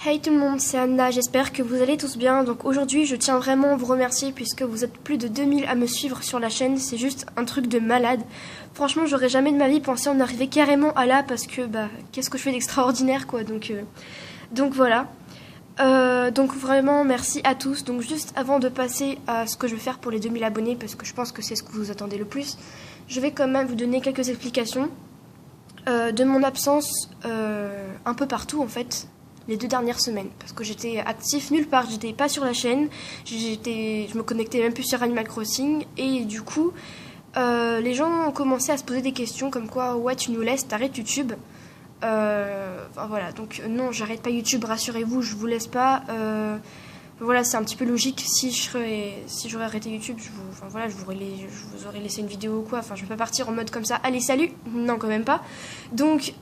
Hey tout le monde, c'est Anna, j'espère que vous allez tous bien. Donc aujourd'hui, je tiens vraiment à vous remercier puisque vous êtes plus de 2000 à me suivre sur la chaîne. C'est juste un truc de malade. Franchement, j'aurais jamais de ma vie pensé en arriver carrément à là parce que, qu'est-ce que je fais d'extraordinaire, quoi. Donc voilà. Donc vraiment, merci à tous. Donc juste avant de passer à ce que je vais faire pour les 2000 abonnés, parce que je pense que c'est ce que vous attendez le plus, je vais quand même vous donner quelques explications de mon absence un peu partout en fait. Les 2 dernières semaines, parce que j'étais actif nulle part, j'étais pas sur la chaîne, je me connectais même plus sur Animal Crossing, et du coup, les gens ont commencé à se poser des questions comme quoi, ouais, tu nous laisses, t'arrêtes YouTube. Enfin voilà, donc non, j'arrête pas YouTube, rassurez-vous, je vous laisse pas. Voilà, c'est un petit peu logique, si j'aurais arrêté YouTube, je vous aurais laissé une vidéo ou quoi, enfin je vais pas partir en mode comme ça, allez salut, non quand même pas. Donc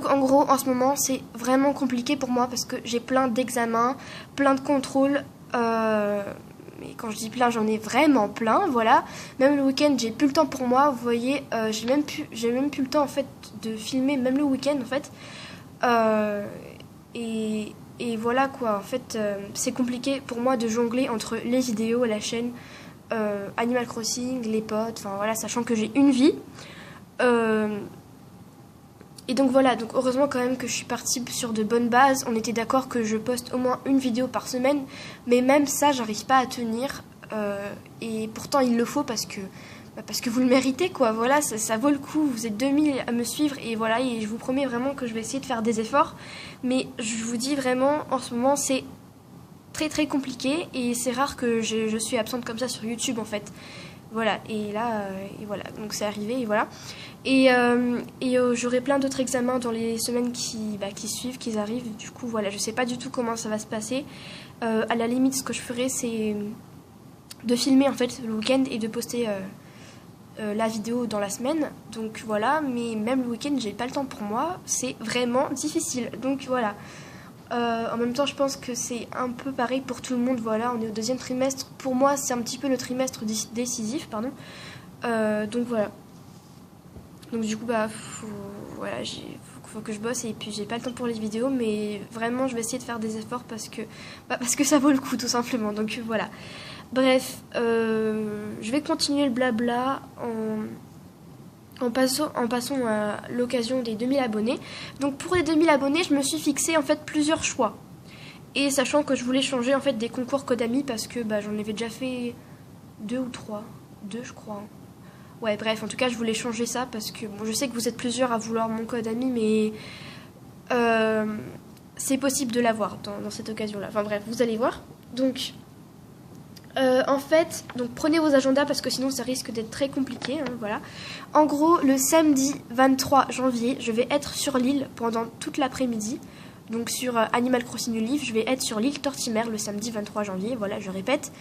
en gros, en ce moment, c'est vraiment compliqué pour moi parce que j'ai plein d'examens, plein de contrôles. Mais quand je dis plein, j'en ai vraiment plein, voilà. Même le week-end, j'ai plus le temps pour moi. Vous voyez, j'ai même plus le temps en fait de filmer, même le week-end en fait. Et voilà quoi. En fait, c'est compliqué pour moi de jongler entre les vidéos, la chaîne, Animal Crossing, les potes. Enfin voilà, sachant que j'ai une vie. Et donc voilà, donc heureusement quand même que je suis partie sur de bonnes bases. On était d'accord que je poste au moins une vidéo par semaine, mais même ça, j'arrive pas à tenir. Et pourtant, il le faut parce que vous le méritez, quoi. Voilà, ça vaut le coup. Vous êtes 2000 à me suivre et voilà, et je vous promets vraiment que je vais essayer de faire des efforts. Mais je vous dis vraiment, en ce moment, c'est très très compliqué et c'est rare que je suis absente comme ça sur YouTube en fait. Voilà, et là, et voilà, donc c'est arrivé, et voilà. Et j'aurai plein d'autres examens dans les semaines qui suivent, qui arrivent. Du coup, voilà, je sais pas du tout comment ça va se passer. À la limite, ce que je ferai, c'est de filmer en fait le week-end et de poster la vidéo dans la semaine. Donc voilà, mais même le week-end, j'ai pas le temps pour moi. C'est vraiment difficile. Donc voilà. En même temps, je pense que c'est un peu pareil pour tout le monde. Voilà, on est au 2e trimestre. Pour moi, c'est un petit peu le trimestre décisif, pardon. Donc voilà. Donc du coup, faut que je bosse et puis j'ai pas le temps pour les vidéos, mais vraiment, je vais essayer de faire des efforts parce que ça vaut le coup, tout simplement. Donc voilà. Bref, je vais continuer le blabla en passant à l'occasion des 2000 abonnés. Donc pour les 2000 abonnés, je me suis fixé en fait plusieurs choix. Et sachant que je voulais changer en fait des concours Kodami parce que j'en avais déjà fait 2 ou 3. 2 je crois. Ouais bref, en tout cas je voulais changer ça parce que bon, je sais que vous êtes plusieurs à vouloir mon Kodami, mais c'est possible de l'avoir dans cette occasion-là. Enfin bref, vous allez voir. Donc en fait, donc prenez vos agendas parce que sinon ça risque d'être très compliqué, hein, voilà. En gros, le samedi 23 janvier, je vais être sur l'île pendant toute l'après-midi. Donc sur Animal Crossing New Leaf, je vais être sur l'île Tortimer le samedi 23 janvier, voilà, je répète.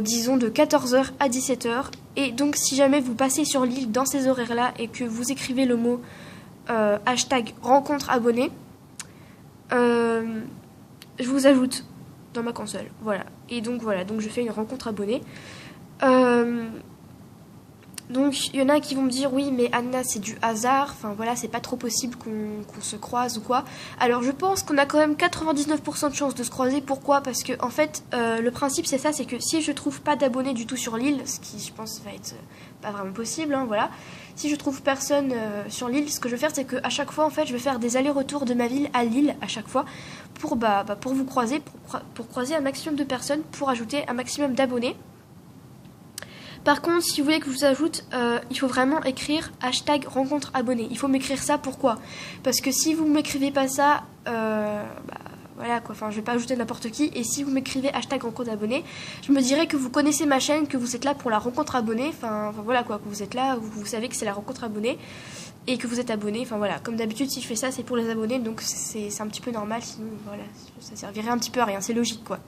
Disons de 14h à 17h. Et donc si jamais vous passez sur l'île dans ces horaires-là et que vous écrivez le mot hashtag rencontre abonné, je vous ajoute dans ma console, voilà. Et donc voilà, donc je fais une rencontre abonnée. Donc il y en a qui vont me dire oui mais Anna c'est du hasard, enfin voilà c'est pas trop possible qu'on se croise ou quoi. Alors je pense qu'on a quand même 99% de chances de se croiser. Pourquoi? Parce que en fait le principe c'est ça, c'est que si je trouve pas d'abonnés du tout sur l'île, ce qui je pense va être pas vraiment possible, hein, voilà. Si je trouve personne sur l'île, ce que je vais faire c'est que à chaque fois en fait je vais faire des allers-retours de ma ville à l'île à chaque fois pour vous croiser, pour croiser un maximum de personnes, pour ajouter un maximum d'abonnés. Par contre, si vous voulez que je vous ajoute, il faut vraiment écrire hashtag rencontre abonné. Il faut m'écrire ça, pourquoi? Parce que si vous m'écrivez pas ça, voilà quoi, enfin je vais pas ajouter n'importe qui. Et si vous m'écrivez hashtag rencontre abonné, je me dirais que vous connaissez ma chaîne, que vous êtes là pour la rencontre abonnée. Enfin voilà quoi, que vous êtes là, vous savez que c'est la rencontre abonnée et que vous êtes abonné. Enfin voilà, comme d'habitude si je fais ça c'est pour les abonnés, donc c'est un petit peu normal, sinon voilà, ça servirait un petit peu à rien, c'est logique quoi.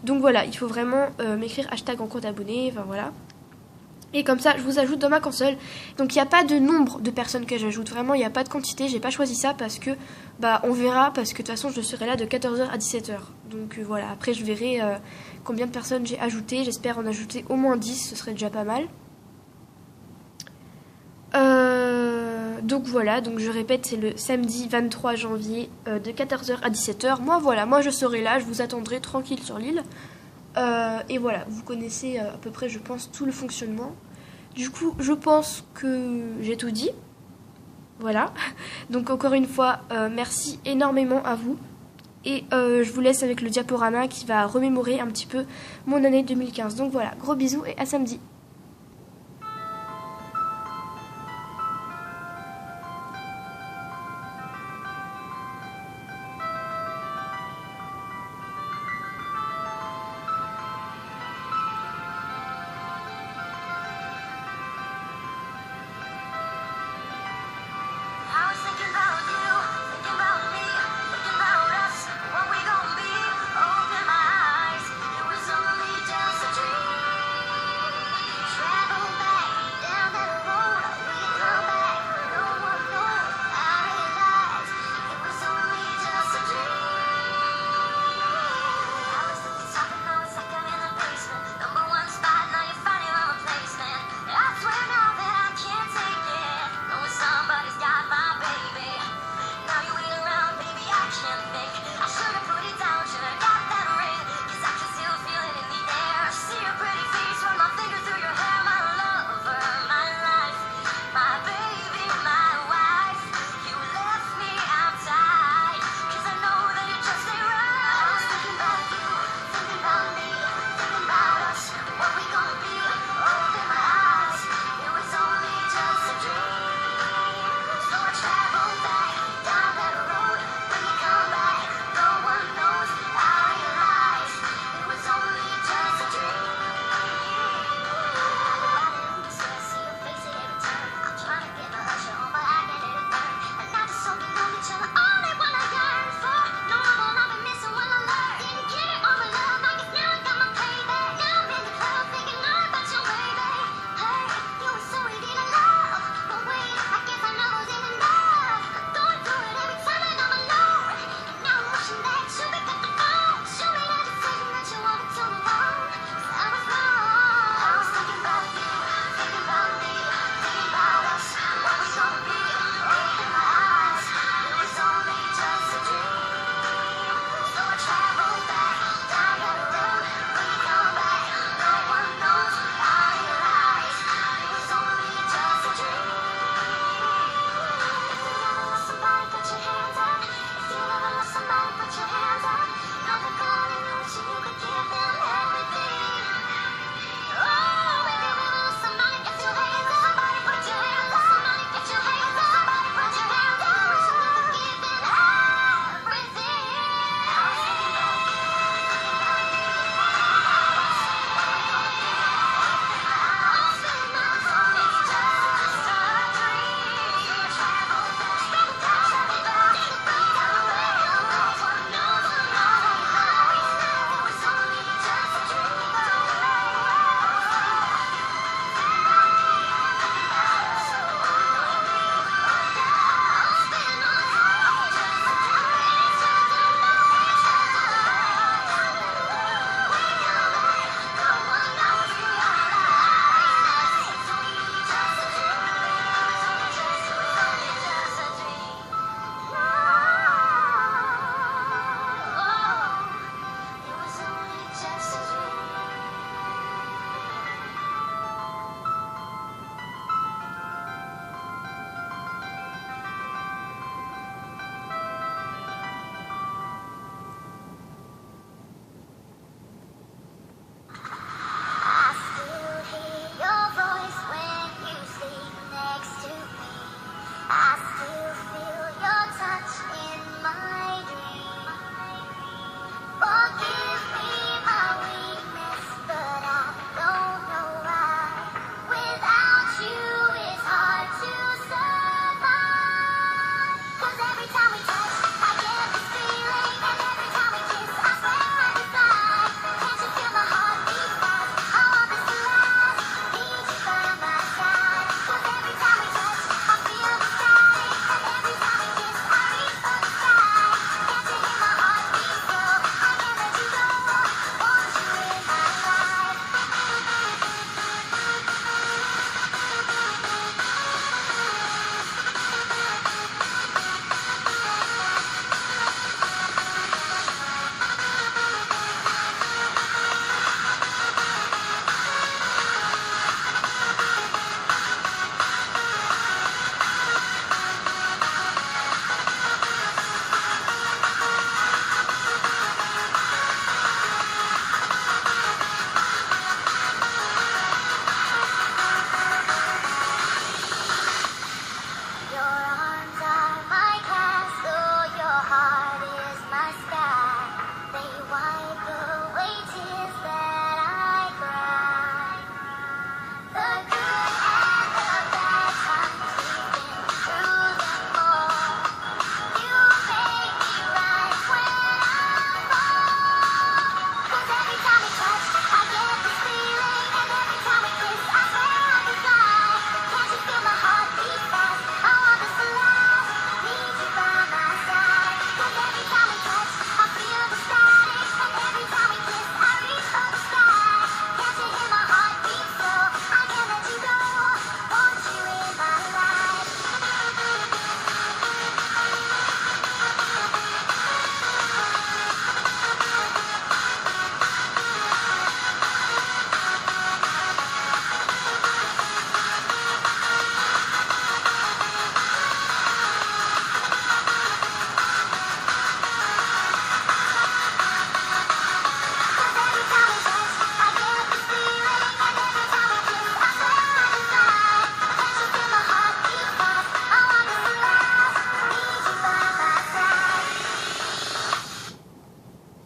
Donc voilà, il faut vraiment m'écrire hashtag rencontre abonné, enfin voilà. Et comme ça, je vous ajoute dans ma console. Donc il n'y a pas de nombre de personnes que j'ajoute. Vraiment, il n'y a pas de quantité. J'ai pas choisi ça parce que, on verra. Parce que de toute façon, je serai là de 14h à 17h. Donc voilà, après je verrai combien de personnes j'ai ajouté. J'espère en ajouter au moins 10, ce serait déjà pas mal. Donc voilà, donc je répète, c'est le samedi 23 janvier de 14h à 17h. Moi je serai là, je vous attendrai tranquille sur l'île. Et voilà, vous connaissez à peu près, je pense, tout le fonctionnement. Du coup, je pense que j'ai tout dit. Voilà. Donc encore une fois, merci énormément à vous. Et je vous laisse avec le diaporama qui va remémorer un petit peu mon année 2015. Donc voilà, gros bisous et à samedi.